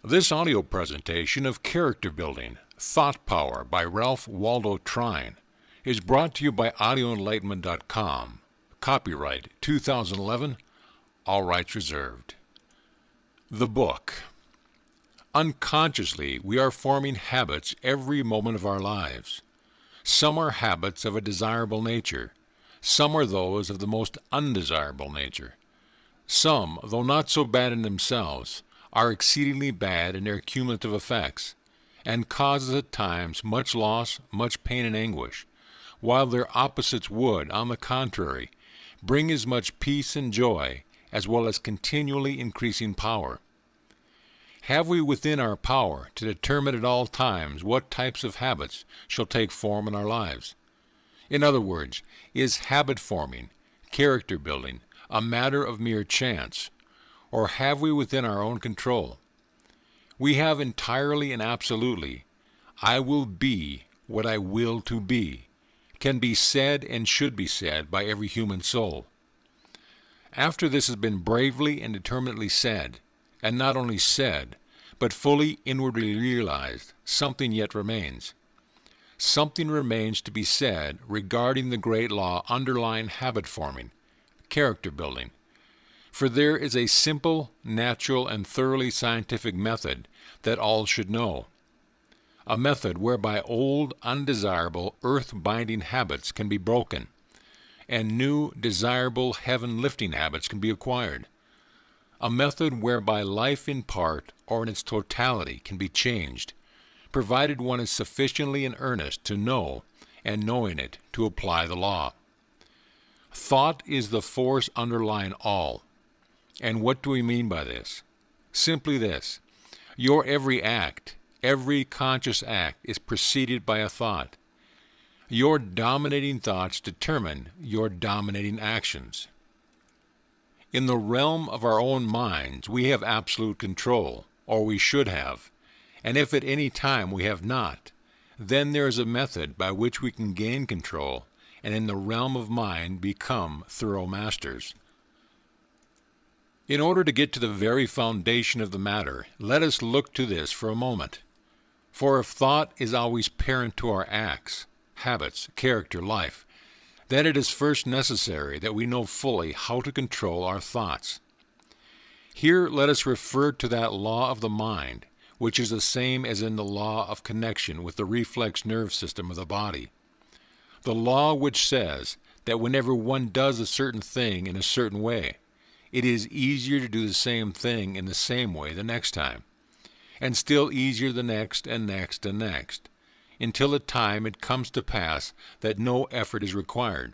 This audio presentation of Character Building, Thought Power by Ralph Waldo Trine is brought to you by audioenlightenment.com. Copyright 2011, all rights reserved. The book. Unconsciously, we are forming habits every moment of our lives. Some are habits of a desirable nature. Some are those of the most undesirable nature. Some, though not so bad in themselves, are exceedingly bad in their cumulative effects, and causes at times much loss, much pain and anguish, while their opposites would, on the contrary, bring as much peace and joy, as well as continually increasing power. Have we within our power to determine at all times what types of habits shall take form in our lives? In other words, is habit forming, character building, a matter of mere chance, or have we within our own control? We have entirely and absolutely, I will be what I will to be, can be said and should be said by every human soul. After this has been bravely and determinedly said, and not only said, but fully inwardly realized, something yet remains. Something remains to be said regarding the great law underlying habit forming, character building. For there is a simple, natural, and thoroughly scientific method that all should know. A method whereby old, undesirable, earth-binding habits can be broken, and new, desirable, heaven-lifting habits can be acquired. A method whereby life in part or in its totality can be changed, provided one is sufficiently in earnest to know, and knowing it, to apply the law. Thought is the force underlying all. And what do we mean by this? Simply this: your every act, every conscious act is preceded by a thought. Your dominating thoughts determine your dominating actions. In the realm of our own minds, we have absolute control, or we should have, and if at any time we have not, then there is a method by which we can gain control, and in the realm of mind become thorough masters. In order to get to the very foundation of the matter, let us look to this for a moment. For if thought is always parent to our acts, habits, character, life, then it is first necessary that we know fully how to control our thoughts. Here let us refer to that law of the mind, which is the same as in the law of connection with the reflex nerve system of the body. The law which says that whenever one does a certain thing in a certain way, it is easier to do the same thing in the same way the next time, and still easier the next and next and next, until at time it comes to pass that no effort is required,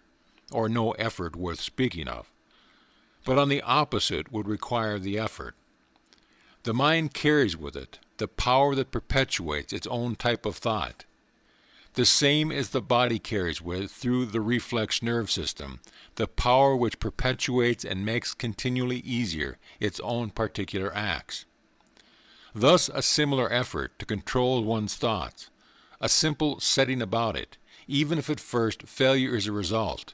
or no effort worth speaking of, but on the opposite would require the effort. The mind carries with it the power that perpetuates its own type of thought, the same as the body carries with, through the reflex nerve system, the power which perpetuates and makes continually easier its own particular acts. Thus a similar effort to control one's thoughts, a simple setting about it, even if at first failure is a result,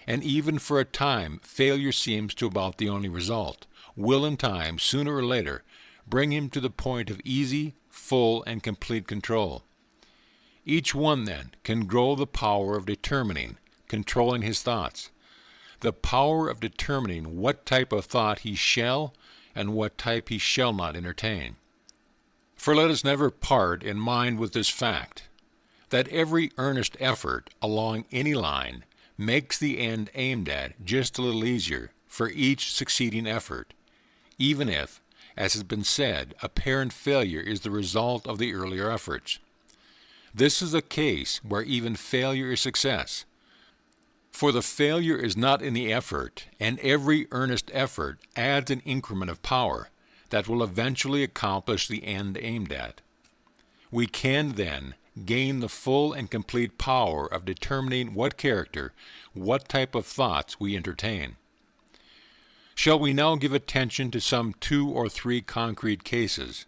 and even for a time failure seems to about the only result, will in time, sooner or later, bring him to the point of easy, full, and complete control. Each one, then, can grow the power of determining, controlling his thoughts, the power of determining what type of thought he shall and what type he shall not entertain. For let us never part in mind with this fact, that every earnest effort along any line makes the end aimed at just a little easier for each succeeding effort, even if, as has been said, apparent failure is the result of the earlier efforts. This is a case where even failure is success. For the failure is not in the effort, and every earnest effort adds an increment of power that will eventually accomplish the end aimed at. We can, then, gain the full and complete power of determining what character, what type of thoughts we entertain. Shall we now give attention to some 2 or 3 concrete cases?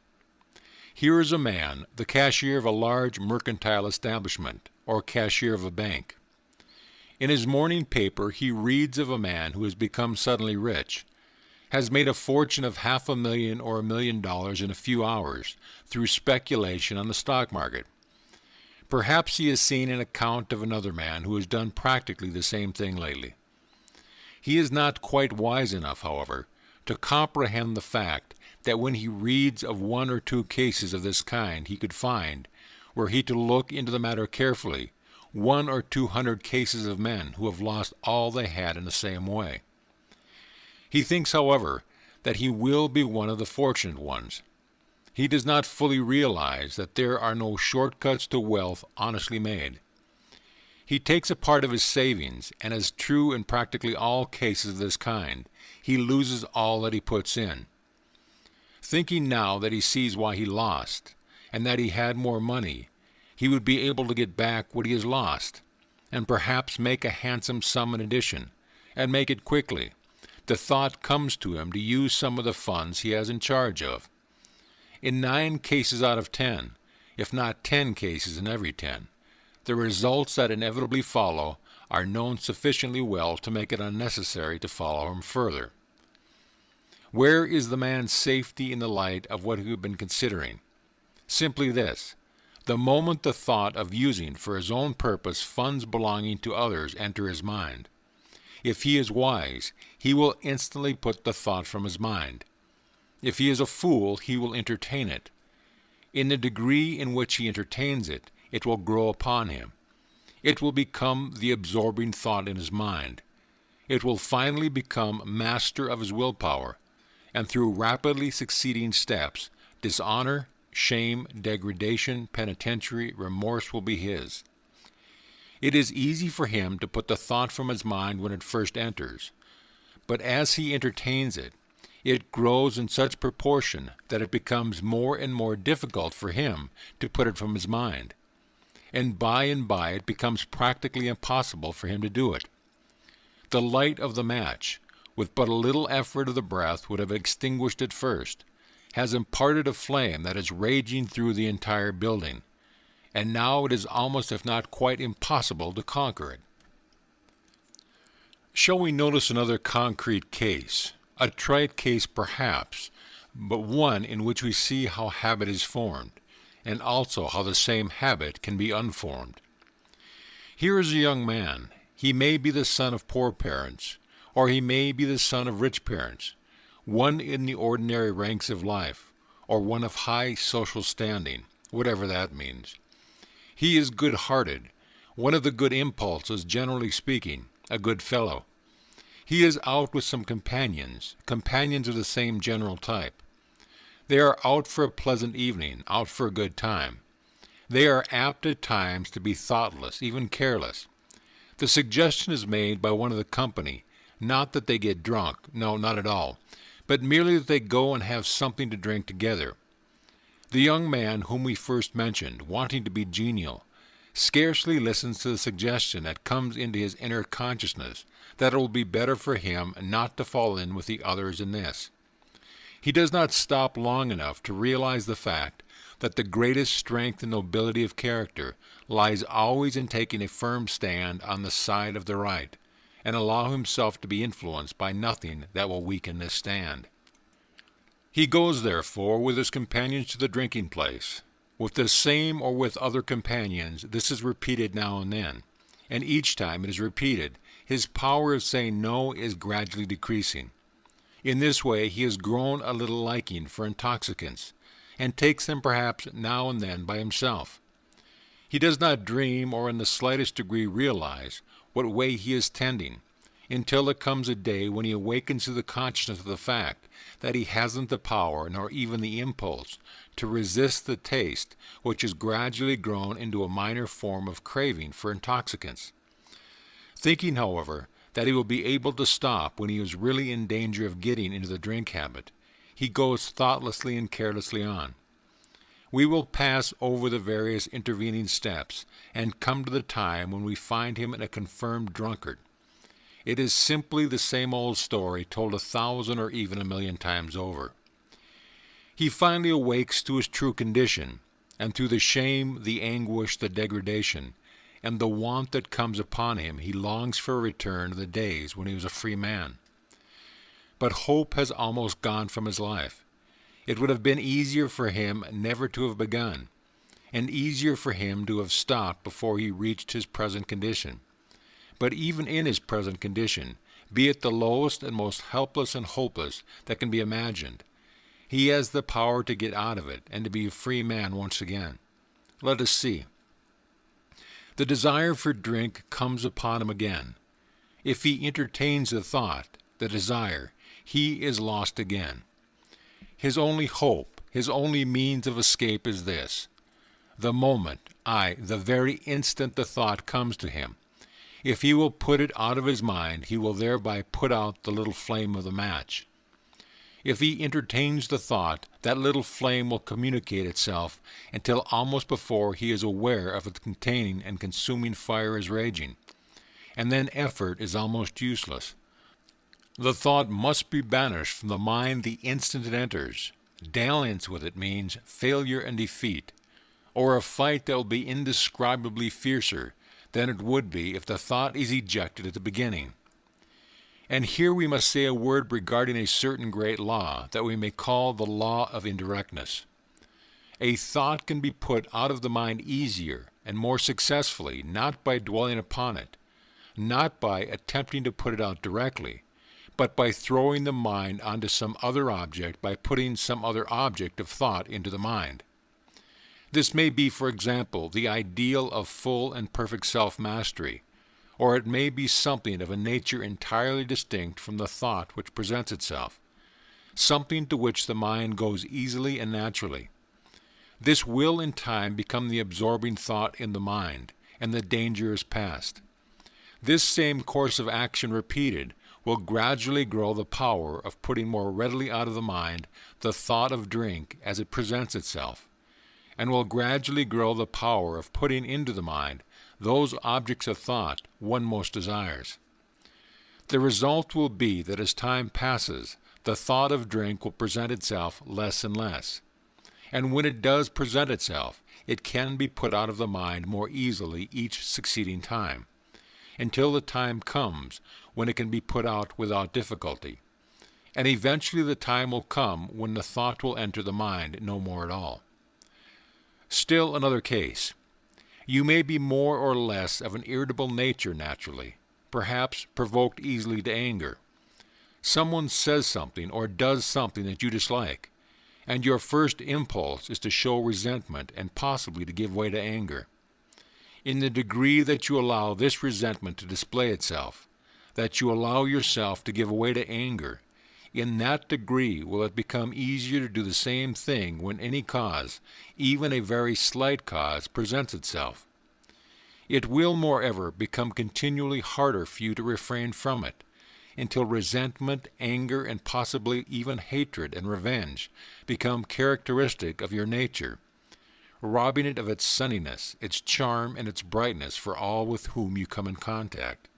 Here is a man, the cashier of a large mercantile establishment, or cashier of a bank. In his morning paper he reads of a man who has become suddenly rich, has made a fortune of $500,000 or $1,000,000 in a few hours through speculation on the stock market. Perhaps he has seen an account of another man who has done practically the same thing lately. He is not quite wise enough, however, to comprehend the fact that when he reads of one or two cases of this kind he could find, were he to look into the matter carefully, 100 or 200 cases of men who have lost all they had in the same way. He thinks, however, that he will be one of the fortunate ones. He does not fully realize that there are no shortcuts to wealth honestly made. He takes a part of his savings, and as true in practically all cases of this kind, he loses all that he puts in. Thinking now that he sees why he lost, and that he had more money, he would be able to get back what he has lost, and perhaps make a handsome sum in addition, and make it quickly. The thought comes to him to use some of the funds he has in charge of. In 9 cases out of 10, if not 10 cases in every 10, the results that inevitably follow are known sufficiently well to make it unnecessary to follow him further. Where is the man's safety in the light of what we have been considering? Simply this: the moment the thought of using for his own purpose funds belonging to others enter his mind, if he is wise, he will instantly put the thought from his mind. If he is a fool, he will entertain it. In the degree in which he entertains it, it will grow upon him. It will become the absorbing thought in his mind. It will finally become master of his willpower, and through rapidly succeeding steps, dishonor, shame, degradation, penitentiary, remorse will be his. It is easy for him to put the thought from his mind when it first enters, but as he entertains it, it grows in such proportion that it becomes more and more difficult for him to put it from his mind, and by it becomes practically impossible for him to do it. The light of the match, with but a little effort of the breath, would have extinguished it first, has imparted a flame that is raging through the entire building, and now it is almost if not quite impossible to conquer it. Shall we notice another concrete case, a trite case perhaps, but one in which we see how habit is formed, and also how the same habit can be unformed. Here is a young man. He may be the son of poor parents, or he may be the son of rich parents, one in the ordinary ranks of life, or one of high social standing, whatever that means. He is good-hearted, one of the good impulses, generally speaking, a good fellow. He is out with some companions of the same general type. They are out for a pleasant evening, out for a good time. They are apt at times to be thoughtless, even careless. The suggestion is made by one of the company, not that they get drunk, no, not at all, but merely that they go and have something to drink together. The young man whom we first mentioned, wanting to be genial, scarcely listens to the suggestion that comes into his inner consciousness that it will be better for him not to fall in with the others in this. He does not stop long enough to realize the fact that the greatest strength and nobility of character lies always in taking a firm stand on the side of the right, and allow himself to be influenced by nothing that will weaken this stand. He goes, therefore, with his companions to the drinking place. With the same or with other companions, this is repeated now and then, and each time it is repeated, his power of saying no is gradually decreasing. In this way he has grown a little liking for intoxicants, and takes them perhaps now and then by himself. He does not dream or in the slightest degree realize what way he is tending, until there comes a day when he awakens to the consciousness of the fact that he hasn't the power nor even the impulse to resist the taste which has gradually grown into a minor form of craving for intoxicants. Thinking, however, that he will be able to stop when he is really in danger of getting into the drink habit, he goes thoughtlessly and carelessly on. We will pass over the various intervening steps and come to the time when we find him a confirmed drunkard. It is simply the same old story told 1,000 or even 1,000,000 times over. He finally awakes to his true condition, and through the shame, the anguish, the degradation, and the want that comes upon him, he longs for a return to the days when he was a free man. but hope has almost gone from his life. It would have been easier for him never to have begun, and easier for him to have stopped before he reached his present condition. But even in his present condition, be it the lowest and most helpless and hopeless that can be imagined, he has the power to get out of it and to be a free man once again. Let us see. The desire for drink comes upon him again. If he entertains the thought, the desire, he is lost again. His only hope, his only means of escape is this: the moment, the very instant the thought comes to him. If he will put it out of his mind, he will thereby put out the little flame of the match. If he entertains the thought, that little flame will communicate itself until almost before he is aware of its containing and consuming fire is raging, and then effort is almost useless. The thought must be banished from the mind the instant it enters. Dalliance with it means failure and defeat, or a fight that will be indescribably fiercer than it would be if the thought is ejected at the beginning. And here we must say a word regarding a certain great law that we may call the law of indirectness. A thought can be put out of the mind easier and more successfully, not by dwelling upon it, not by attempting to put it out directly, but by throwing the mind onto some other object, by putting some other object of thought into the mind. This may be, for example, the ideal of full and perfect self-mastery, or it may be something of a nature entirely distinct from the thought which presents itself, something to which the mind goes easily and naturally. This will in time become the absorbing thought in the mind, and the danger is past. This same course of action repeated will gradually grow the power of putting more readily out of the mind the thought of drink as it presents itself, and will gradually grow the power of putting into the mind those objects of thought one most desires. The result will be that as time passes, the thought of drink will present itself less and less. And when it does present itself, it can be put out of the mind more easily each succeeding time, until the time comes when it can be put out without difficulty. And eventually the time will come when the thought will enter the mind no more at all. Still another case. You may be more or less of an irritable nature naturally, perhaps provoked easily to anger. Someone says something or does something that you dislike, and your first impulse is to show resentment and possibly to give way to anger. In the degree that you allow this resentment to display itself, that you allow yourself to give way to anger, in that degree will it become easier to do the same thing when any cause, even a very slight cause, presents itself. It will, moreover, become continually harder for you to refrain from it, until resentment, anger, and possibly even hatred and revenge become characteristic of your nature, robbing it of its sunniness, its charm, and its brightness for all with whom you come in contact.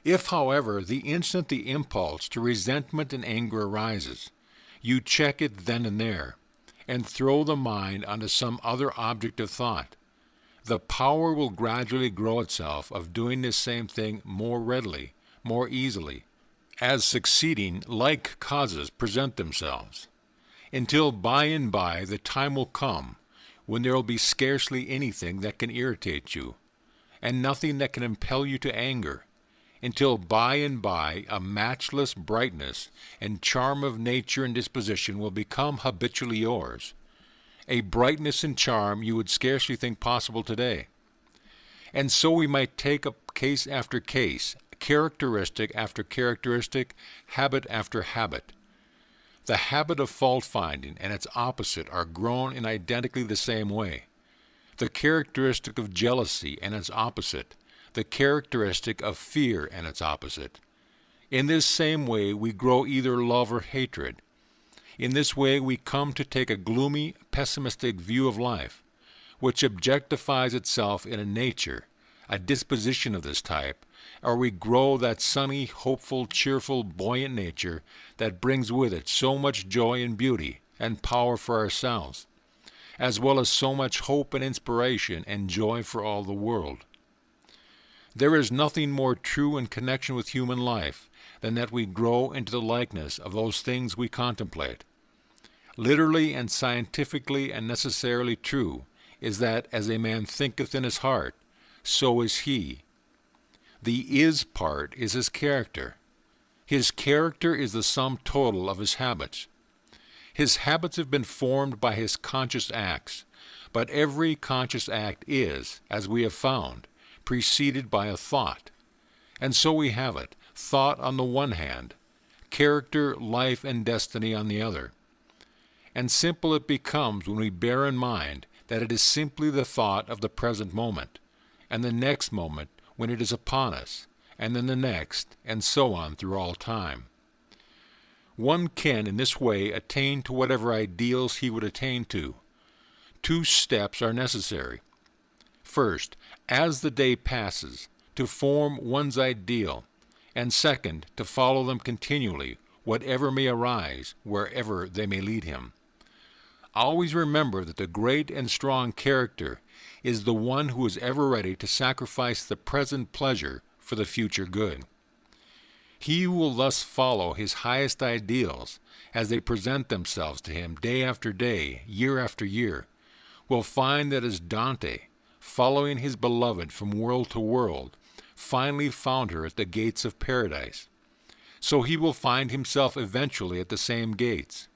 If, however, the instant the impulse to resentment and anger arises, you check it then and there, and throw the mind onto some other object of thought, the power will gradually grow itself of doing this same thing more readily, more easily, as succeeding like causes present themselves, until by and by the time will come when there will be scarcely anything that can irritate you, and nothing that can impel you to anger, until by and by a matchless brightness and charm of nature and disposition will become habitually yours, a brightness and charm you would scarcely think possible today. And so we might take up case after case, characteristic after characteristic, habit after habit. The habit of fault-finding and its opposite are grown in identically the same way. The characteristic of jealousy and its opposite, the characteristic of fear and its opposite. In this same way we grow either love or hatred. In this way we come to take a gloomy, pessimistic view of life, which objectifies itself in a nature, a disposition of this type, or we grow that sunny, hopeful, cheerful, buoyant nature that brings with it so much joy and beauty and power for ourselves, as well as so much hope and inspiration and joy for all the world. There is nothing more true in connection with human life than that we grow into the likeness of those things we contemplate. Literally and scientifically and necessarily true is that as a man thinketh in his heart, so is he. The is part is his character. His character is the sum total of his habits. His habits have been formed by his conscious acts, but every conscious act is, as we have found, preceded by a thought. And so we have it, thought on the one hand, character, life, and destiny on the other. And simple it becomes when we bear in mind that it is simply the thought of the present moment, and the next moment when it is upon us, and then the next, and so on through all time. One can in this way attain to whatever ideals he would attain to. Two steps are necessary. First, as the day passes, to form one's ideal, and second, to follow them continually, whatever may arise, wherever they may lead him. Always remember that the great and strong character is the one who is ever ready to sacrifice the present pleasure for the future good. He who will thus follow his highest ideals as they present themselves to him day after day, year after year, will find that as Dante, following his beloved from world to world, finally found her at the gates of paradise, so he will find himself eventually at the same gates.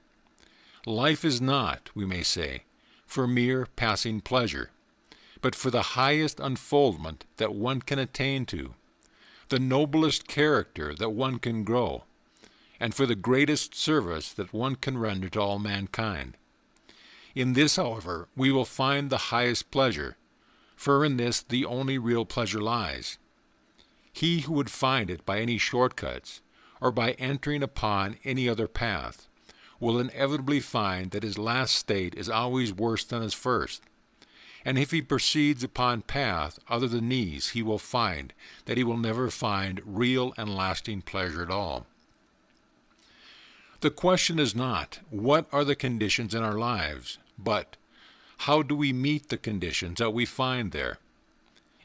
Life is not, we may say, for mere passing pleasure, but for the highest unfoldment that one can attain to, the noblest character that one can grow, and for the greatest service that one can render to all mankind. In this, however, we will find the highest pleasure, for in this the only real pleasure lies. He who would find it by any shortcuts, or by entering upon any other path, will inevitably find that his last state is always worse than his first. And if he proceeds upon path other than these, he will find that he will never find real and lasting pleasure at all. The question is not, what are the conditions in our lives, but how do we meet the conditions that we find there?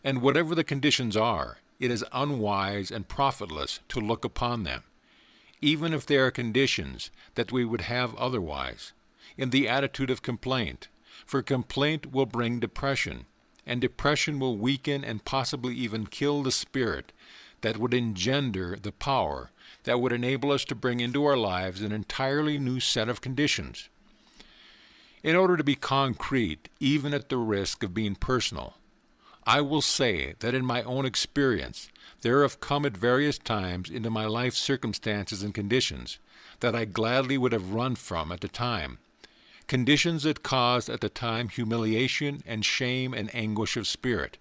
And whatever the conditions are, it is unwise and profitless to look upon them, even if they are conditions that we would have otherwise, in the attitude of complaint, for complaint will bring depression, and depression will weaken and possibly even kill the spirit that would engender the power that would enable us to bring into our lives an entirely new set of conditions. In order to be concrete, even at the risk of being personal, I will say that in my own experience, there have come at various times into my life circumstances and conditions that I gladly would have run from at the time, conditions that caused at the time humiliation and shame and anguish of spirit.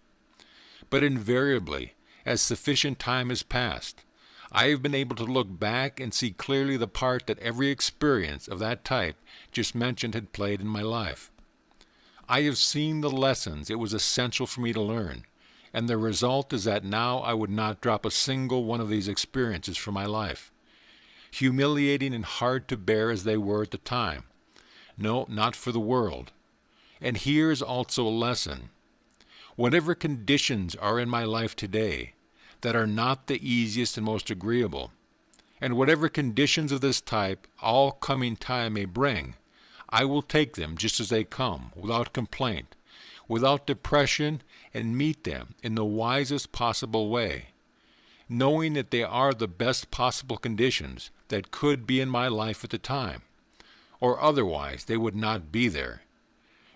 But invariably, as sufficient time has passed, I have been able to look back and see clearly the part that every experience of that type just mentioned had played in my life. I have seen the lessons it was essential for me to learn, and the result is that now I would not drop a single one of these experiences from my life, humiliating and hard to bear as they were at the time. No, not for the world. And here is also a lesson. Whatever conditions are in my life today that are not the easiest and most agreeable, and whatever conditions of this type all coming time may bring, I will take them just as they come, without complaint, without depression, and meet them in the wisest possible way, knowing that they are the best possible conditions that could be in my life at the time, or otherwise they would not be there,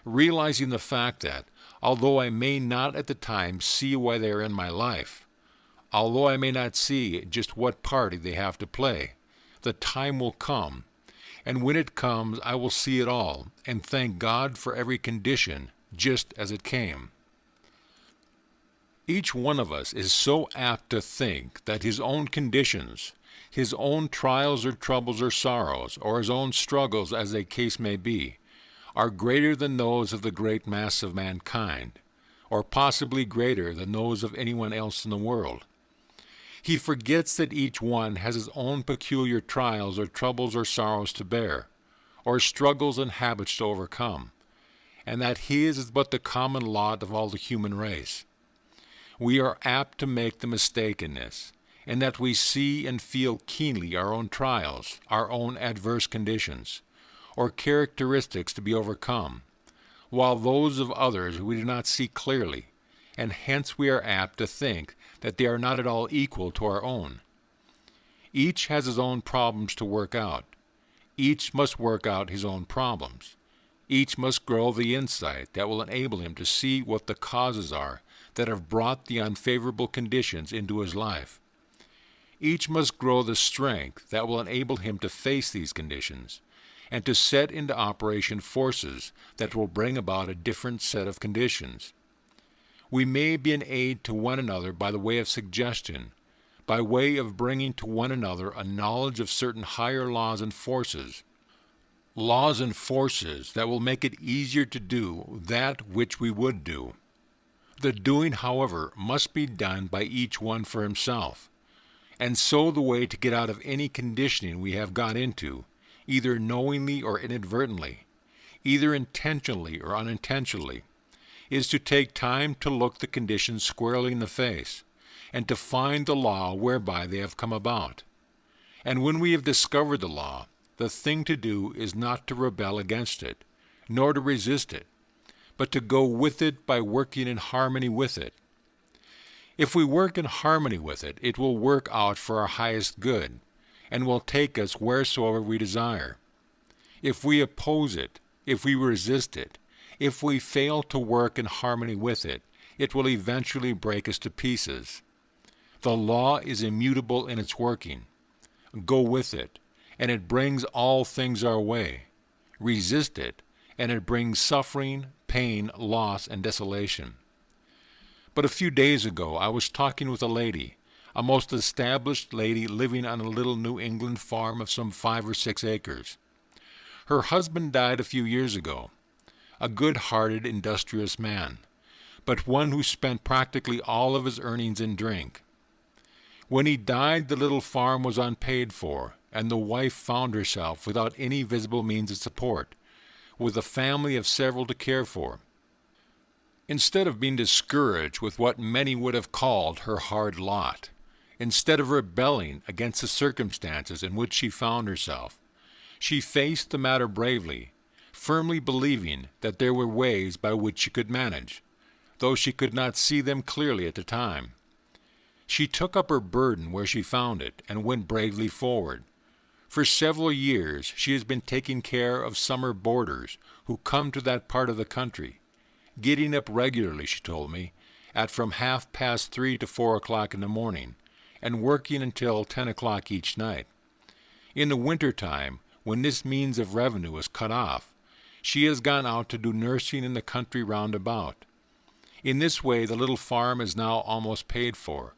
realizing the fact that, although I may not at the time see why they are in my life, although I may not see just what party they have to play, the time will come, and when it comes I will see it all, and thank God for every condition just as it came. Each one of us is so apt to think that his own conditions, his own trials or troubles or sorrows, or his own struggles as the case may be, are greater than those of the great mass of mankind, or possibly greater than those of anyone else in the world. He forgets that each one has his own peculiar trials or troubles or sorrows to bear, or struggles and habits to overcome, and that his is but the common lot of all the human race. We are apt to make the mistake in this, in that we see and feel keenly our own trials, our own adverse conditions, or characteristics to be overcome, while those of others we do not see clearly, and hence we are apt to think that they are not at all equal to our own. Each has his own problems to work out. Each must work out his own problems. Each must grow the insight that will enable him to see what the causes are that have brought the unfavorable conditions into his life. Each must grow the strength that will enable him to face these conditions and to set into operation forces that will bring about a different set of conditions. We may be an aid to one another by the way of suggestion, by way of bringing to one another a knowledge of certain higher laws and forces that will make it easier to do that which we would do. The doing, however, must be done by each one for himself, and so the way to get out of any conditioning we have got into, either knowingly or inadvertently, either intentionally or unintentionally, is to take time to look the conditions squarely in the face, and to find the law whereby they have come about. And when we have discovered the law, the thing to do is not to rebel against it, nor to resist it, but to go with it by working in harmony with it. If we work in harmony with it, it will work out for our highest good, and will take us wheresoever we desire. If we oppose it, if we resist it, if we fail to work in harmony with it, it will eventually break us to pieces. The law is immutable in its working. Go with it, and it brings all things our way. Resist it, and it brings suffering, pain, loss, and desolation. But a few days ago I was talking with a lady, a most established lady living on a little New England farm of some 5 or 6 acres. Her husband died a few years ago, a good-hearted, industrious man, but one who spent practically all of his earnings in drink. When he died, the little farm was unpaid for, and the wife found herself without any visible means of support, with a family of several to care for. Instead of being discouraged with what many would have called her hard lot, instead of rebelling against the circumstances in which she found herself, she faced the matter bravely, firmly believing that there were ways by which she could manage, though she could not see them clearly at the time. She took up her burden where she found it and went bravely forward. For several years she has been taking care of summer boarders who come to that part of the country, getting up regularly, she told me, at from 3:30 to 4 o'clock in the morning, and working until 10 o'clock each night. In the winter time, when this means of revenue is cut off, she has gone out to do nursing in the country round about. In this way the little farm is now almost paid for.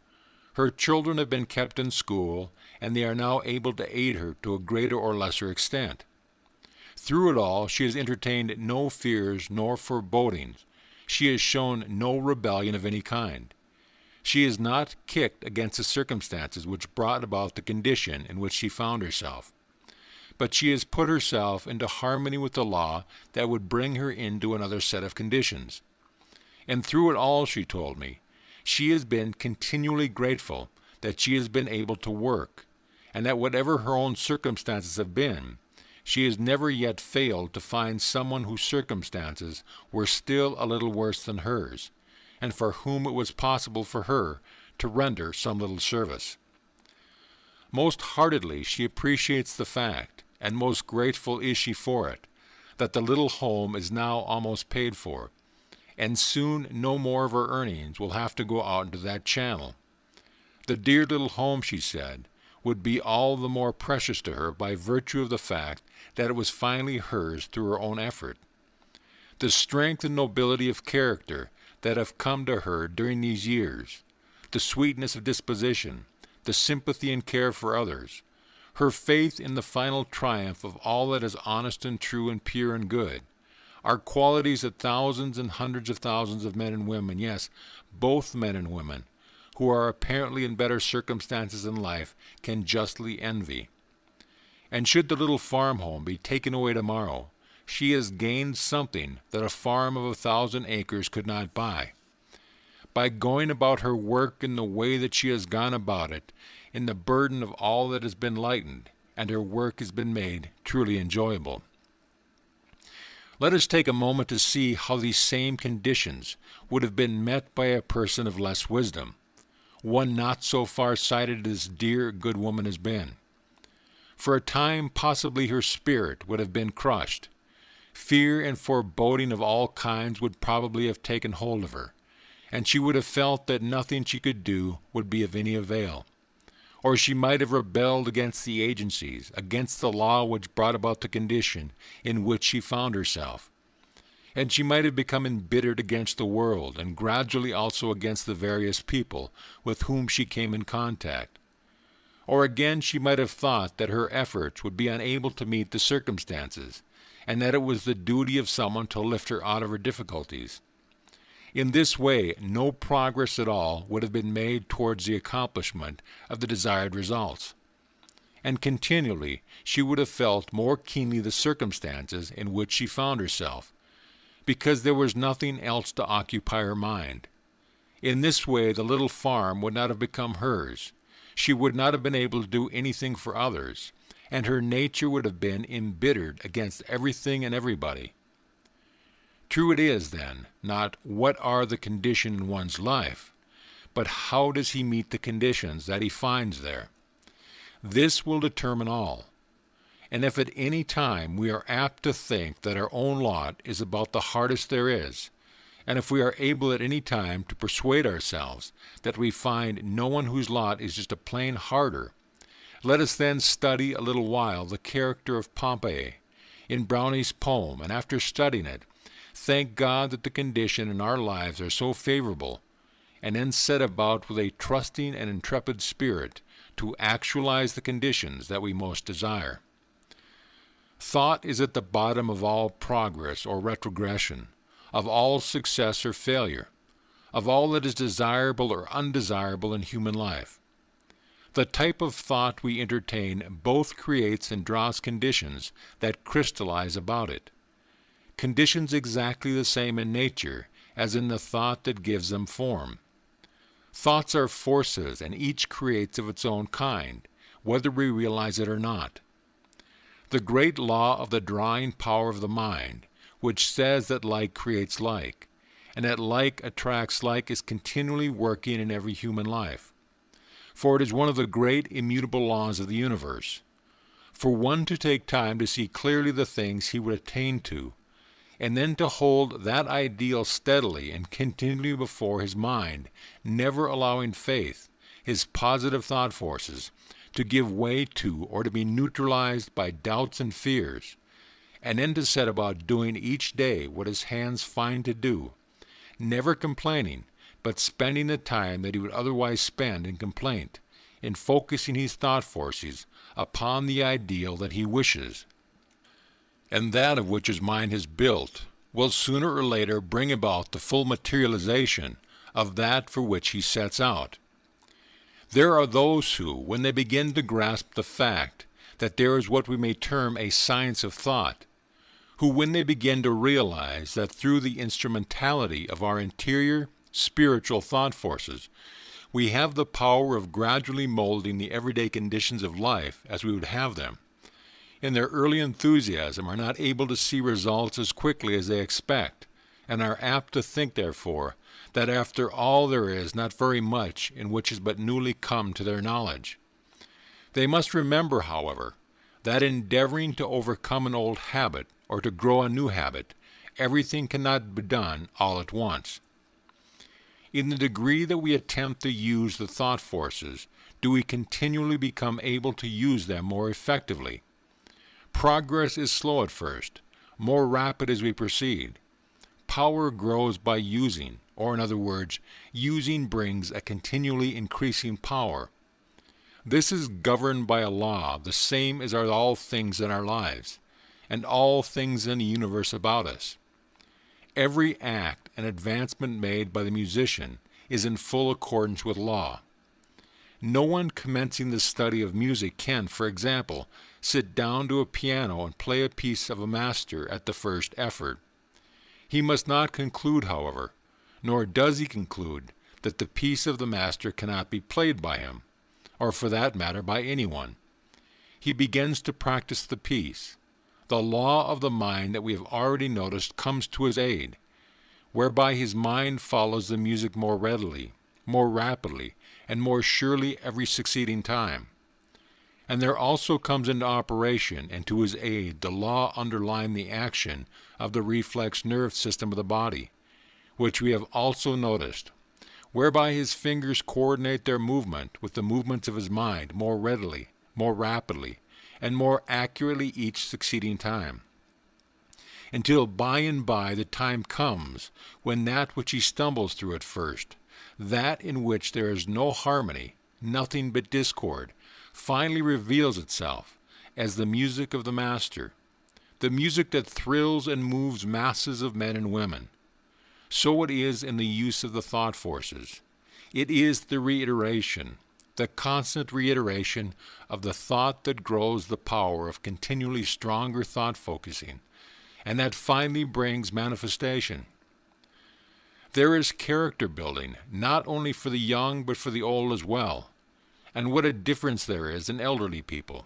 Her children have been kept in school, and they are now able to aid her to a greater or lesser extent. Through it all she has entertained no fears nor forebodings. She has shown no rebellion of any kind. She has not kicked against the circumstances which brought about the condition in which she found herself, but she has put herself into harmony with the law that would bring her into another set of conditions. And through it all, she told me, she has been continually grateful that she has been able to work, and that whatever her own circumstances have been, she has never yet failed to find someone whose circumstances were still a little worse than hers, and for whom it was possible for her to render some little service. Most heartedly she appreciates the fact, and most grateful is she for it, that the little home is now almost paid for, and soon no more of her earnings will have to go out into that channel. The dear little home, she said, would be all the more precious to her by virtue of the fact that it was finally hers through her own effort. The strength and nobility of character that have come to her during these years, the sweetness of disposition, the sympathy and care for others, her faith in the final triumph of all that is honest and true and pure and good, are qualities that thousands and hundreds of thousands of men and women, yes, both men and women, who are apparently in better circumstances in life, can justly envy. And should the little farm home be taken away tomorrow, she has gained something that a farm of 1,000 acres could not buy. by going about her work in the way that she has gone about it, in the burden of all that has been lightened, and her work has been made truly enjoyable. Let us take a moment to see how these same conditions would have been met by a person of less wisdom, one not so far-sighted as dear good woman has been. For a time, possibly her spirit would have been crushed. Fear and foreboding of all kinds would probably have taken hold of her, and she would have felt that nothing she could do would be of any avail. Or she might have rebelled against the agencies, against the law which brought about the condition in which she found herself. And she might have become embittered against the world, and gradually also against the various people with whom she came in contact. Or again she might have thought that her efforts would be unable to meet the circumstances, and that it was the duty of someone to lift her out of her difficulties. In this way, no progress at all would have been made towards the accomplishment of the desired results. And continually she would have felt more keenly the circumstances in which she found herself, because there was nothing else to occupy her mind. In this way the little farm would not have become hers. She would not have been able to do anything for others, and her nature would have been embittered against everything and everybody. True it is, then, not what are the conditions in one's life, but how does he meet the conditions that he finds there. This will determine all. And if at any time we are apt to think that our own lot is about the hardest there is, and if we are able at any time to persuade ourselves that we find no one whose lot is just a plain harder, let us then study a little while the character of Pompey in Browning's poem, and after studying it, thank God that the conditions in our lives are so favorable, and then set about with a trusting and intrepid spirit to actualize the conditions that we most desire. Thought is at the bottom of all progress or retrogression, of all success or failure, of all that is desirable or undesirable in human life. The type of thought we entertain both creates and draws conditions that crystallize about it. Conditions exactly the same in nature as in the thought that gives them form. Thoughts are forces, and each creates of its own kind, whether we realize it or not. The great law of the drawing power of the mind, which says that like creates like, and that like attracts like, is continually working in every human life. For it is one of the great immutable laws of the universe. For one to take time to see clearly the things he would attain to, and then to hold that ideal steadily and continually before his mind, never allowing faith, his positive thought forces, to give way to or to be neutralized by doubts and fears, and then to set about doing each day what his hands find to do, never complaining, but spending the time that he would otherwise spend in complaint, in focusing his thought forces upon the ideal that he wishes, and that of which his mind has built, will sooner or later bring about the full materialization of that for which he sets out. There are those who, when they begin to grasp the fact that there is what we may term a science of thought, who, when they begin to realize that through the instrumentality of our interior spiritual thought forces, we have the power of gradually molding the everyday conditions of life as we would have them, in their early enthusiasm are not able to see results as quickly as they expect, and are apt to think, therefore, that after all there is not very much in which is but newly come to their knowledge. They must remember, however, that endeavoring to overcome an old habit or to grow a new habit, everything cannot be done all at once. In the degree that we attempt to use the thought forces, do we continually become able to use them more effectively. Progress is slow at first, more rapid as we proceed. Power grows by using, or in other words, using brings a continually increasing power. This is governed by a law, the same as are all things in our lives, and all things in the universe about us. Every act and advancement made by the musician is in full accordance with law. No one commencing the study of music can, for example, sit down to a piano and play a piece of a master at the first effort. He must not conclude, however, nor does he conclude, that the piece of the master cannot be played by him, or for that matter by anyone. He begins to practice the piece. The law of the mind that we have already noticed comes to his aid, whereby his mind follows the music more readily, more rapidly, and more surely every succeeding time. And there also comes into operation and to his aid the law underlying the action of the reflex nerve system of the body, which we have also noticed, whereby his fingers coordinate their movement with the movements of his mind more readily, more rapidly, and more accurately each succeeding time, until by and by the time comes when that which he stumbles through at first, that in which there is no harmony, nothing but discord, finally reveals itself as the music of the master, the music that thrills and moves masses of men and women. So it is in the use of the thought forces. It is the reiteration, the constant reiteration of the thought that grows the power of continually stronger thought focusing, and that finally brings manifestation. There is character building, not only for the young but for the old as well. And what a difference there is in elderly people.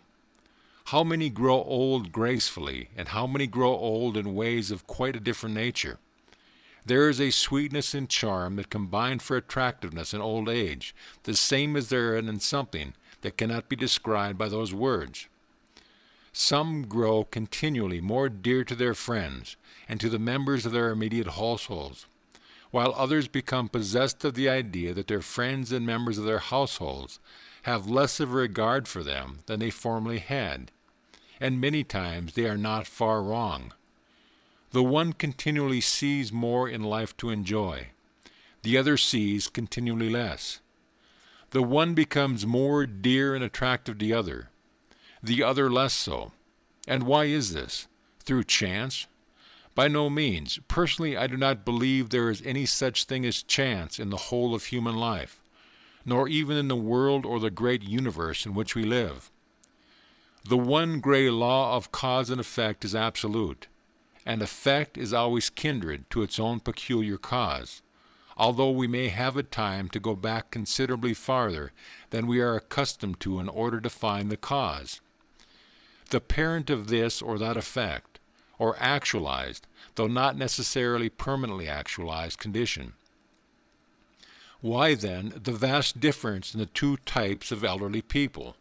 How many grow old gracefully, and how many grow old in ways of quite a different nature. There is a sweetness and charm that combine for attractiveness in old age, the same as there is in something that cannot be described by those words. Some grow continually more dear to their friends and to the members of their immediate households, while others become possessed of the idea that their friends and members of their households have less of a regard for them than they formerly had, and many times they are not far wrong. The one continually sees more in life to enjoy, the other sees continually less. The one becomes more dear and attractive to the other less so. And why is this? Through chance? By no means. Personally, I do not believe there is any such thing as chance in the whole of human life, nor even in the world or the great universe in which we live. The one great law of cause and effect is absolute, and effect is always kindred to its own peculiar cause, although we may have at time to go back considerably farther than we are accustomed to in order to find the cause. The parent of this or that effect, or actualized, though not necessarily permanently actualized, condition. Why, then, the vast difference in the two types of elderly people?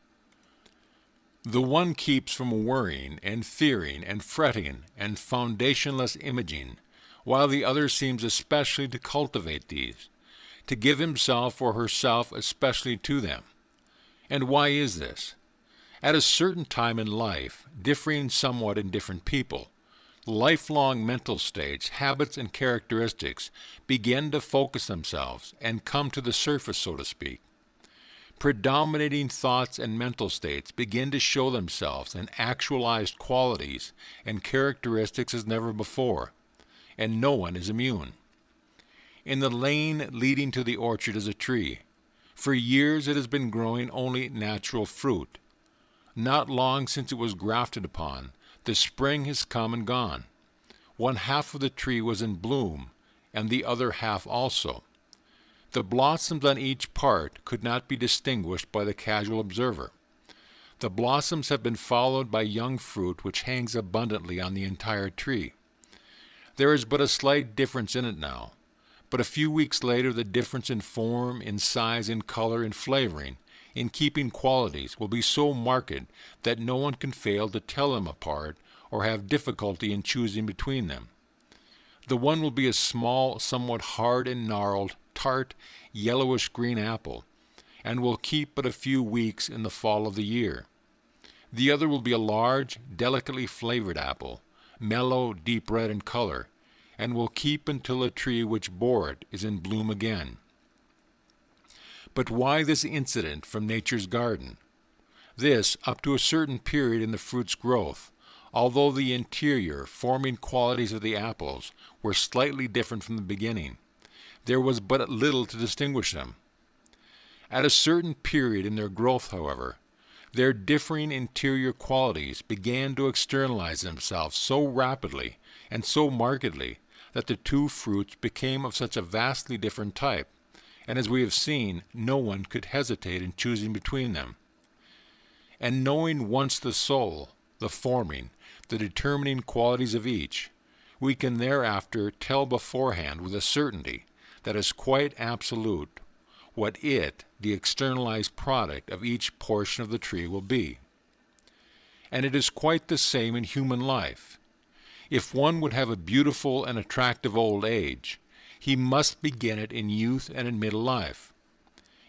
The one keeps from worrying and fearing and fretting and foundationless imaging, while the other seems especially to cultivate these, to give himself or herself especially to them. And why is this? At a certain time in life, differing somewhat in different people, lifelong mental states, habits, and characteristics begin to focus themselves and come to the surface, so to speak. Predominating thoughts and mental states begin to show themselves in actualized qualities and characteristics as never before, and no one is immune. In the lane leading to the orchard is a tree. For years it has been growing only natural fruit. Not long since it was grafted upon, the spring has come and gone. One half of the tree was in bloom, and the other half also. The blossoms on each part could not be distinguished by the casual observer. The blossoms have been followed by young fruit which hangs abundantly on the entire tree. There is but a slight difference in it now, but a few weeks later the difference in form, in size, in color, in flavoring, in keeping qualities will be so marked that no one can fail to tell them apart or have difficulty in choosing between them. The one will be a small, somewhat hard and gnarled, tart, yellowish-green apple, and will keep but a few weeks in the fall of the year. The other will be a large, delicately flavored apple, mellow, deep red in color, and will keep until the tree which bore it is in bloom again. But why this incident from nature's garden? This, up to a certain period in the fruit's growth, although the interior, forming qualities of the apples were slightly different from the beginning, there was but little to distinguish them. At a certain period in their growth, however, their differing interior qualities began to externalize themselves so rapidly and so markedly that the two fruits became of such a vastly different type, and as we have seen, no one could hesitate in choosing between them. And knowing once the soul, the forming, the determining qualities of each, we can thereafter tell beforehand with a certainty that is quite absolute what it, the externalized product of each portion of the tree, will be. And it is quite the same in human life. If one would have a beautiful and attractive old age, he must begin it in youth and in middle life.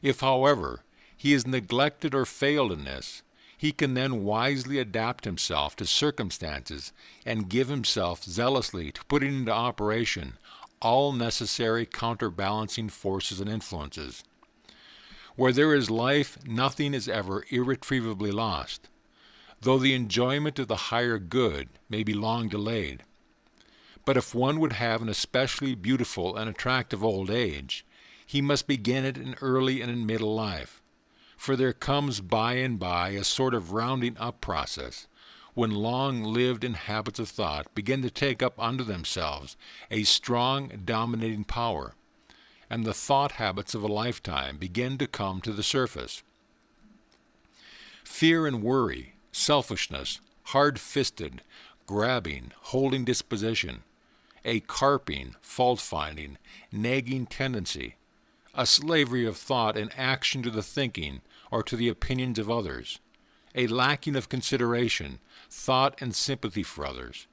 If, however, he is neglected or failed in this, he can then wisely adapt himself to circumstances and give himself zealously to putting into operation all necessary counterbalancing forces and influences. Where there is life, nothing is ever irretrievably lost, though the enjoyment of the higher good may be long delayed. But if one would have an especially beautiful and attractive old age, he must begin it in early and in middle life. For there comes by and by a sort of rounding up process, when long-lived habits of thought begin to take up unto themselves a strong, dominating power, and the thought habits of a lifetime begin to come to the surface. Fear and worry, selfishness, hard-fisted, grabbing, holding disposition, a carping, fault-finding, nagging tendency, a slavery of thought and action to the thinking or to the opinions of others, a lacking of consideration, thought and sympathy for others,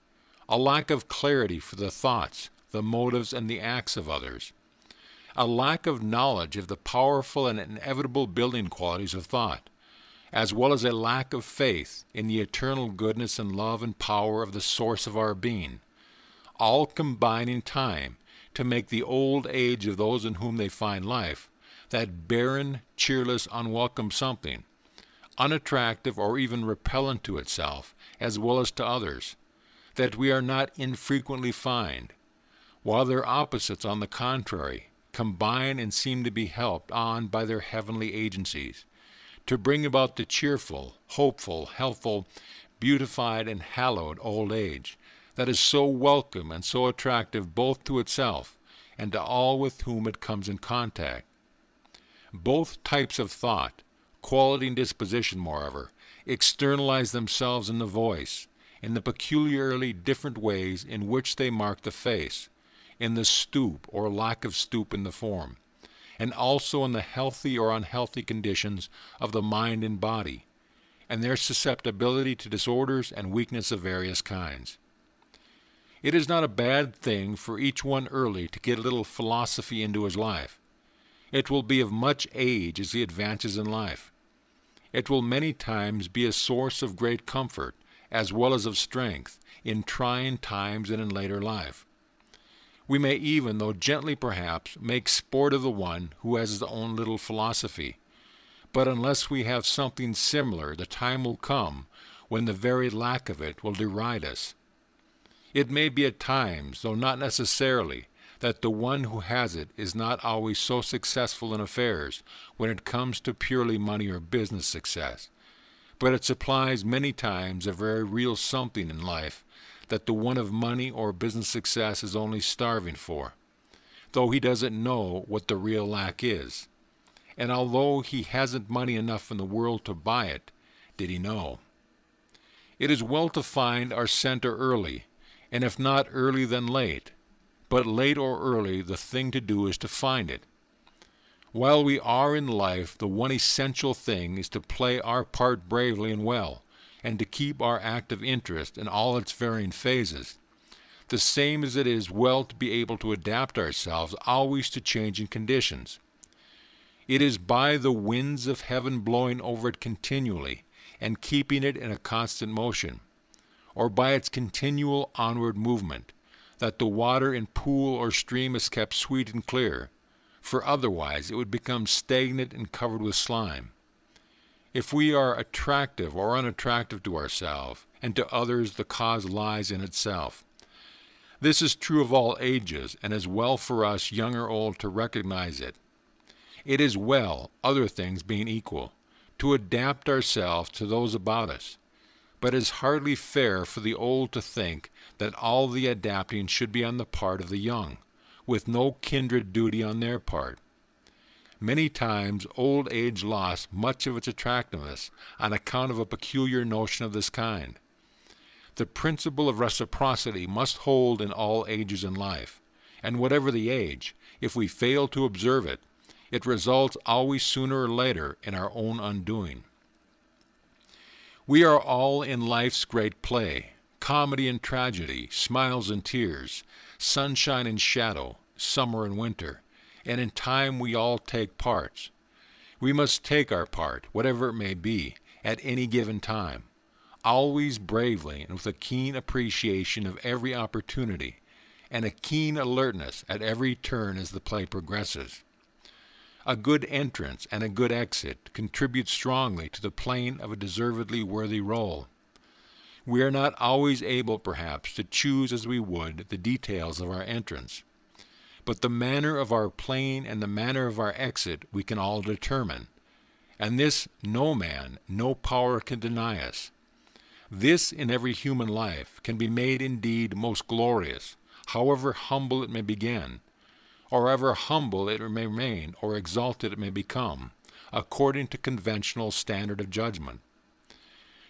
a lack of clarity for the thoughts, the motives, and the acts of others, a lack of knowledge of the powerful and inevitable building qualities of thought, as well as a lack of faith in the eternal goodness and love and power of the source of our being, all combine in time to make the old age of those in whom they find life that barren, cheerless, unwelcome something, unattractive or even repellent to itself as well as to others, that we are not infrequently find, while their opposites, on the contrary, combine and seem to be helped on by their heavenly agencies, to bring about the cheerful, hopeful, healthful, beautified, and hallowed old age that is so welcome and so attractive both to itself and to all with whom it comes in contact. Both types of thought, quality and disposition, moreover, externalize themselves in the voice, in the peculiarly different ways in which they mark the face, in the stoop or lack of stoop in the form, and also in the healthy or unhealthy conditions of the mind and body, and their susceptibility to disorders and weakness of various kinds. It is not a bad thing for each one early to get a little philosophy into his life. It will be of much age as he advances in life. It will many times be a source of great comfort, as well as of strength, in trying times and in later life. We may even, though gently perhaps, make sport of the one who has his own little philosophy. But unless we have something similar, the time will come when the very lack of it will deride us. It may be at times, though not necessarily, that the one who has it is not always so successful in affairs when it comes to purely money or business success, but it supplies many times a very real something in life that the one of money or business success is only starving for, though he doesn't know what the real lack is. And although he hasn't money enough in the world to buy it, did he know? It is well to find our center early, and if not early then late, but late or early the thing to do is to find it. While we are in life, the one essential thing is to play our part bravely and well, and to keep our active interest in all its varying phases, the same as it is well to be able to adapt ourselves always to changing conditions. It is by the winds of heaven blowing over it continually and keeping it in a constant motion, or by its continual onward movement, that the water in pool or stream is kept sweet and clear, for otherwise it would become stagnant and covered with slime. If we are attractive or unattractive to ourselves and to others, the cause lies in itself. This is true of all ages, and is well for us, young or old, to recognize it. It is well, other things being equal, to adapt ourselves to those about us, but it is hardly fair for the old to think that all the adapting should be on the part of the young, with no kindred duty on their part. Many times old age lost much of its attractiveness on account of a peculiar notion of this kind. The principle of reciprocity must hold in all ages in life, and whatever the age, if we fail to observe it, it results always sooner or later in our own undoing. We are all in life's great play, comedy and tragedy, smiles and tears, sunshine and shadow, summer and winter, and in time we all take parts. We must take our part, whatever it may be, at any given time, always bravely and with a keen appreciation of every opportunity, and a keen alertness at every turn as the play progresses. A good entrance and a good exit contribute strongly to the playing of a deservedly worthy role. We are not always able, perhaps, to choose as we would the details of our entrance, but the manner of our playing and the manner of our exit we can all determine, and this no man, no power can deny us. This in every human life can be made indeed most glorious, however humble it may begin, or however humble it may remain, or exalted it may become, according to conventional standard of judgment.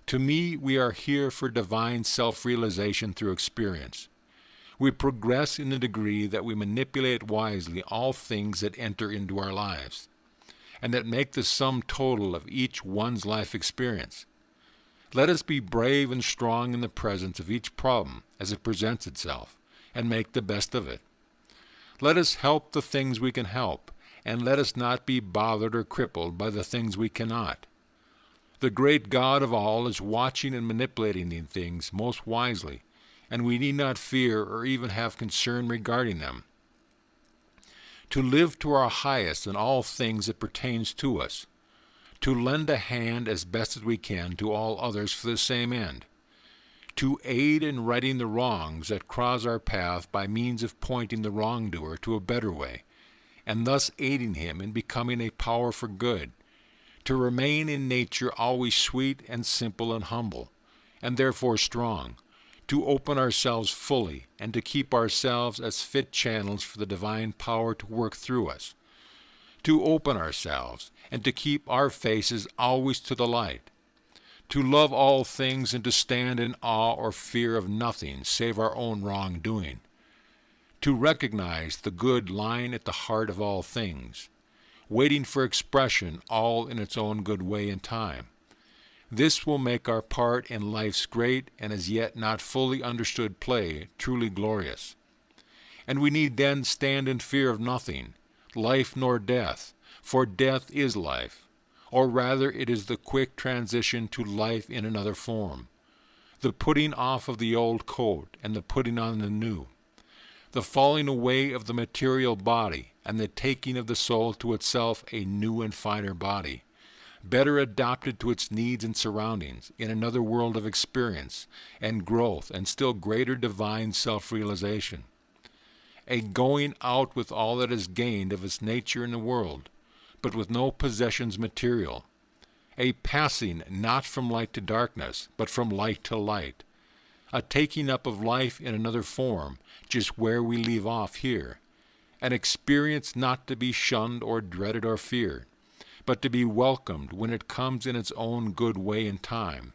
To me, we are here for divine self-realization through experience. We progress in the degree that we manipulate wisely all things that enter into our lives, and that make the sum total of each one's life experience. Let us be brave and strong in the presence of each problem as it presents itself, and make the best of it. Let us help the things we can help, and let us not be bothered or crippled by the things we cannot. The great God of all is watching and manipulating these things most wisely, and we need not fear or even have concern regarding them. To live to our highest in all things that pertains to us, to lend a hand as best as we can to all others for the same end, to aid in righting the wrongs that cross our path by means of pointing the wrongdoer to a better way, and thus aiding him in becoming a power for good, to remain in nature always sweet and simple and humble, and therefore strong, to open ourselves fully, and to keep ourselves as fit channels for the divine power to work through us, to open ourselves, and to keep our faces always to the light, to love all things and to stand in awe or fear of nothing save our own wrongdoing, to recognize the good lying at the heart of all things, waiting for expression all in its own good way and time. This will make our part in life's great and as yet not fully understood play truly glorious. And we need then stand in fear of nothing, life nor death, for death is life, or rather it is the quick transition to life in another form, the putting off of the old coat and the putting on the new, the falling away of the material body and the taking of the soul to itself a new and finer body, better adapted to its needs and surroundings in another world of experience and growth and still greater divine self-realization, a going out with all that is gained of its nature in the world, but with no possessions material, a passing not from light to darkness, but from light to light, a taking up of life in another form, just where we leave off here, an experience not to be shunned or dreaded or feared, but to be welcomed when it comes in its own good way and time.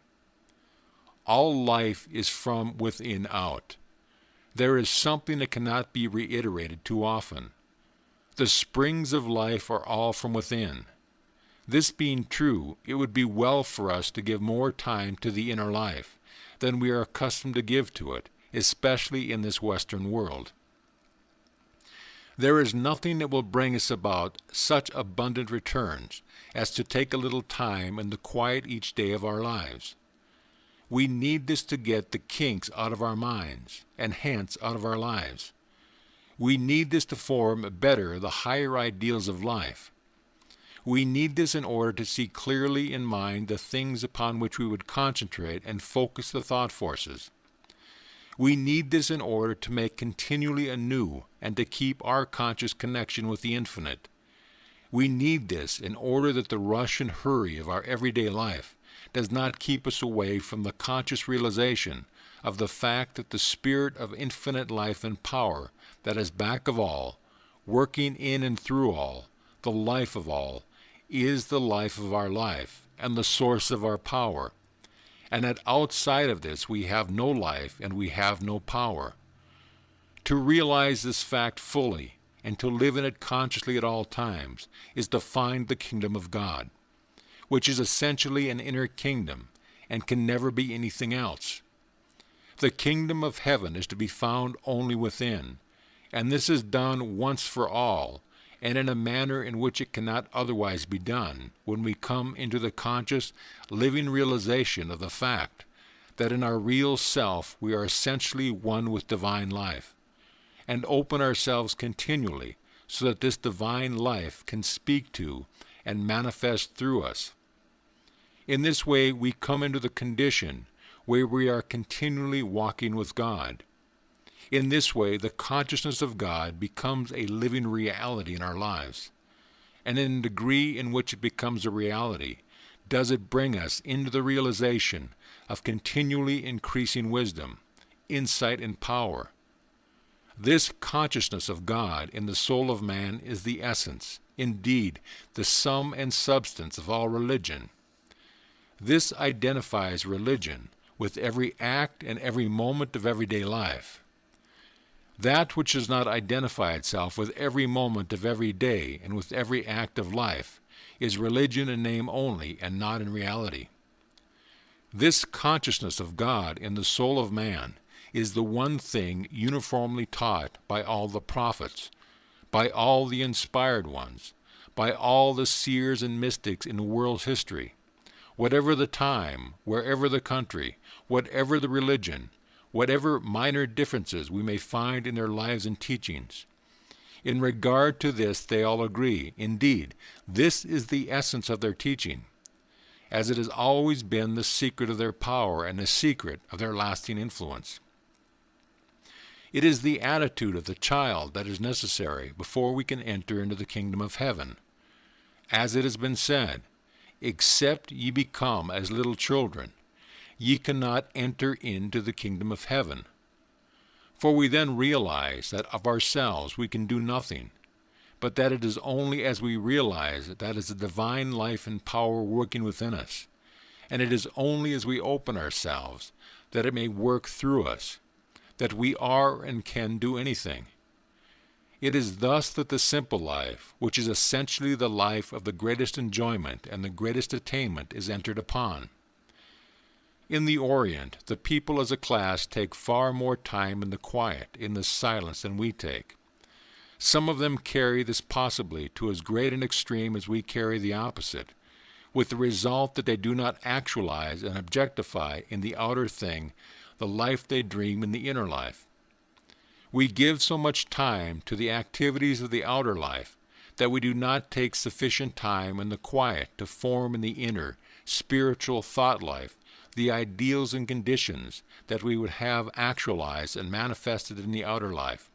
All life is from within out. There is something that cannot be reiterated too often. The springs of life are all from within. This being true, it would be well for us to give more time to the inner life than we are accustomed to give to it, especially in this Western world. There is nothing that will bring us about such abundant returns as to take a little time in the quiet each day of our lives. We need this to get the kinks out of our minds, and hence out of our lives. We need this to form better the higher ideals of life. We need this in order to see clearly in mind the things upon which we would concentrate and focus the thought forces. We need this in order to make continually anew and to keep our conscious connection with the infinite. We need this in order that the rush and hurry of our everyday life does not keep us away from the conscious realization of the fact that the spirit of infinite life and power that is back of all, working in and through all, the life of all, is the life of our life and the source of our power, and that outside of this we have no life and we have no power. To realize this fact fully and to live in it consciously at all times is to find the kingdom of God, which is essentially an inner kingdom and can never be anything else. The kingdom of heaven is to be found only within, and this is done once for all, and in a manner in which it cannot otherwise be done, when we come into the conscious, living realization of the fact that in our real self we are essentially one with divine life, and open ourselves continually so that this divine life can speak to and manifest through us. In this way we come into the condition where we are continually walking with God. In this way, the consciousness of God becomes a living reality in our lives. And in the degree in which it becomes a reality, does it bring us into the realization of continually increasing wisdom, insight, and power. This consciousness of God in the soul of man is the essence, indeed, the sum and substance of all religion. This identifies religion with every act and every moment of everyday life. That which does not identify itself with every moment of every day and with every act of life is religion in name only and not in reality. This consciousness of God in the soul of man is the one thing uniformly taught by all the prophets, by all the inspired ones, by all the seers and mystics in the world's history. Whatever the time, wherever the country, whatever the religion, whatever minor differences we may find in their lives and teachings. In regard to this, they all agree. Indeed, this is the essence of their teaching, as it has always been the secret of their power and the secret of their lasting influence. It is the attitude of the child that is necessary before we can enter into the kingdom of heaven. As it has been said, "Except ye become as little children, ye cannot enter into the kingdom of heaven." For we then realize that of ourselves we can do nothing, but that it is only as we realize that is the divine life and power working within us, and it is only as we open ourselves that it may work through us, that we are and can do anything. It is thus that the simple life, which is essentially the life of the greatest enjoyment and the greatest attainment, is entered upon. In the Orient, the people as a class take far more time in the quiet, in the silence, than we take. Some of them carry this possibly to as great an extreme as we carry the opposite, with the result that they do not actualize and objectify in the outer thing the life they dream in the inner life. We give so much time to the activities of the outer life that we do not take sufficient time in the quiet to form in the inner, spiritual thought life the ideals and conditions that we would have actualized and manifested in the outer life.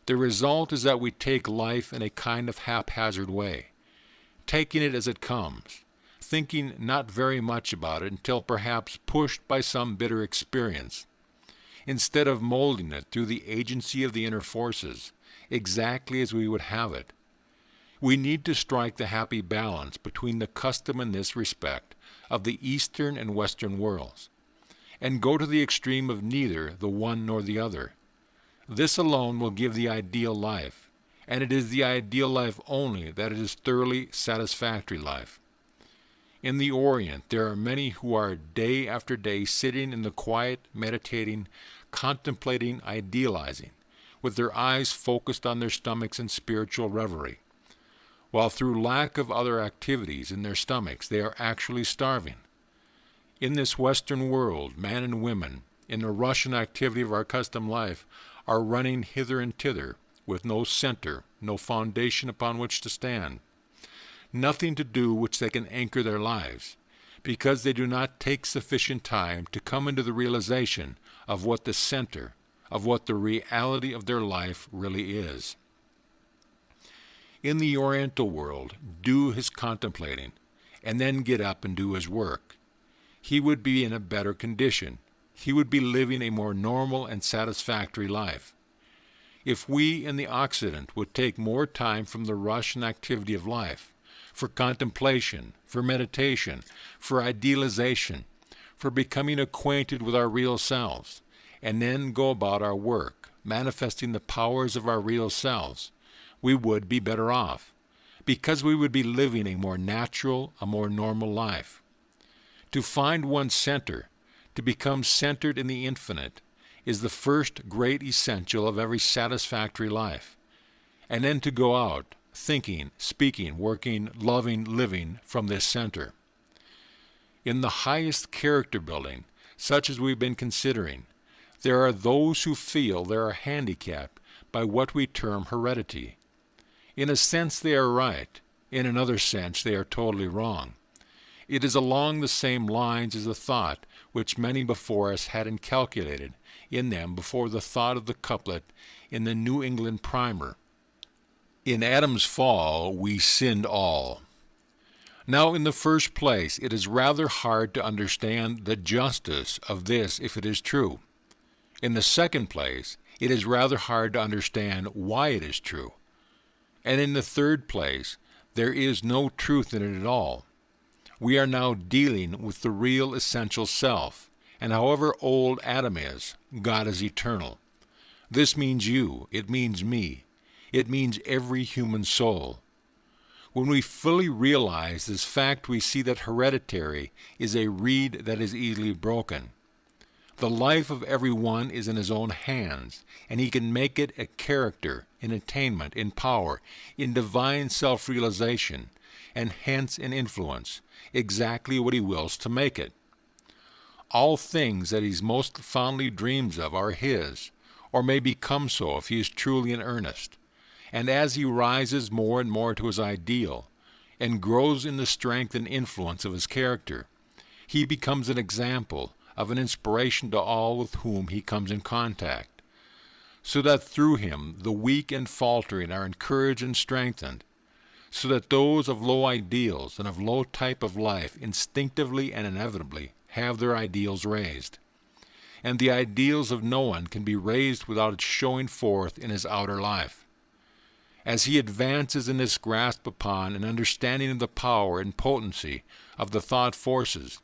The result is that we take life in a kind of haphazard way, taking it as it comes, thinking not very much about it until perhaps pushed by some bitter experience, instead of molding it through the agency of the inner forces, exactly as we would have it. We need to strike the happy balance between the custom in this respect of the Eastern and Western worlds, and go to the extreme of neither the one nor the other. This alone will give the ideal life, and it is the ideal life only that it is thoroughly satisfactory life. In the Orient, there are many who are day after day sitting in the quiet, meditating, contemplating, idealizing, with their eyes focused on their stomachs in spiritual reverie, while through lack of other activities in their stomachs they are actually starving. In this Western world, man and women, in the rush and activity of our custom life, are running hither and thither, with no center, no foundation upon which to stand, nothing to do which they can anchor their lives, because they do not take sufficient time to come into the realization of what the center, of what the reality of their life really is. In the Oriental world, do his contemplating, and then get up and do his work. He would be in a better condition. He would be living a more normal and satisfactory life. If we in the Occident would take more time from the rush and activity of life, for contemplation, for meditation, for idealization, for becoming acquainted with our real selves, and then go about our work, manifesting the powers of our real selves, we would be better off, because we would be living a more natural, a more normal life. To find one's center, to become centered in the infinite, is the first great essential of every satisfactory life. And then to go out, thinking, speaking, working, loving, living from this center. In the highest character building, such as we've been considering, there are those who feel they are handicapped by what we term heredity. In a sense they are right, in another sense they are totally wrong. It is along the same lines as the thought which many before us had inculcated in them before the thought of the couplet in the New England Primer. In Adam's fall we sinned all. Now, in the first place, it is rather hard to understand the justice of this if it is true. In the second place, it is rather hard to understand why it is true. And in the third place, there is no truth in it at all. We are now dealing with the real essential self, and however old Adam is, God is eternal. This means you, it means me, it means every human soul. When we fully realize this fact, we see that hereditary is a reed that is easily broken. The life of every one is in his own hands, and he can make it a character, in attainment, in power, in divine self-realization, and hence in influence, exactly what he wills to make it. All things that he most fondly dreams of are his, or may become so if he is truly in earnest. And as he rises more and more to his ideal, and grows in the strength and influence of his character, he becomes an example of an inspiration to all with whom he comes in contact, so that through him the weak and faltering are encouraged and strengthened, so that those of low ideals and of low type of life instinctively and inevitably have their ideals raised. And the ideals of no one can be raised without its showing forth in his outer life. As he advances in this grasp upon an understanding of the power and potency of the thought forces,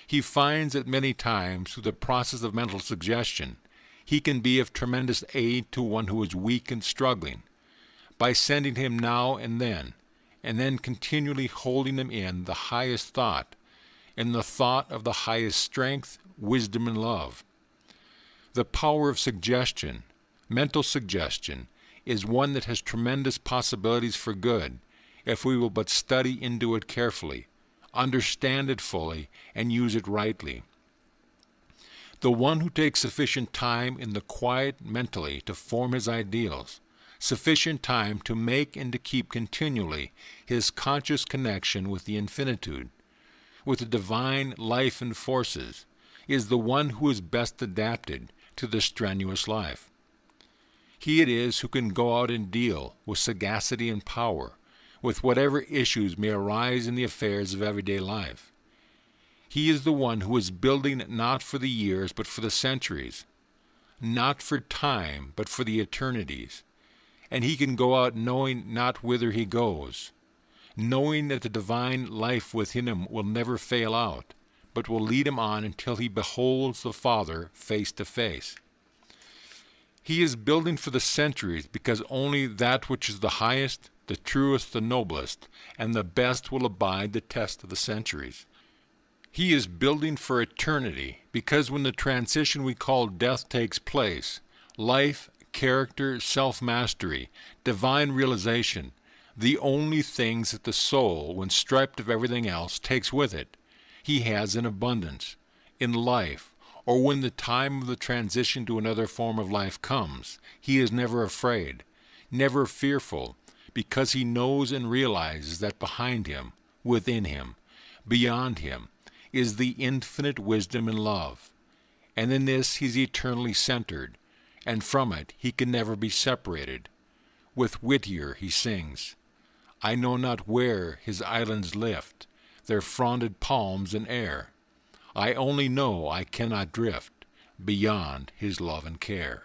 he finds that many times through the process of mental suggestion, he can be of tremendous aid to one who is weak and struggling, by sending him now and then continually holding him in the highest thought, in the thought of the highest strength, wisdom, and love. The power of suggestion, mental suggestion, is one that has tremendous possibilities for good if we will but study into it carefully, understand it fully, and use it rightly. The one who takes sufficient time in the quiet mentally to form his ideals, sufficient time to make and to keep continually his conscious connection with the infinitude, with the divine life and forces, is the one who is best adapted to the strenuous life. He it is who can go out and deal with sagacity and power with whatever issues may arise in the affairs of everyday life. He is the one who is building not for the years but for the centuries, not for time but for the eternities, and he can go out knowing not whither he goes, knowing that the divine life within him will never fail out, but will lead him on until he beholds the Father face to face. He is building for the centuries because only that which is the highest, the truest, the noblest, and the best will abide the test of the centuries. He is building for eternity because when the transition we call death takes place, life, character, self-mastery, divine realization, the only things that the soul, when stripped of everything else, takes with it, he has in abundance, in life, or when the time of the transition to another form of life comes, he is never afraid, never fearful, because he knows and realizes that behind him, within him, beyond him, is the infinite wisdom and love. And in this he's eternally centered, and from it he can never be separated. With Whittier he sings, "I know not where his islands lift their fronded palms in air. I only know I cannot drift beyond his love and care."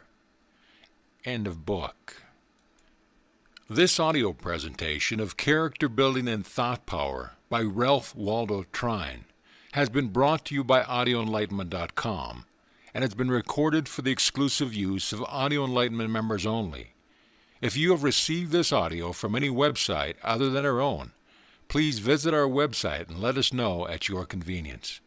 End of book. This audio presentation of Character Building and Thought Power by Ralph Waldo Trine has been brought to you by audioenlightenment.com and has been recorded for the exclusive use of Audio Enlightenment members only. If you have received this audio from any website other than our own, please visit our website and let us know at your convenience.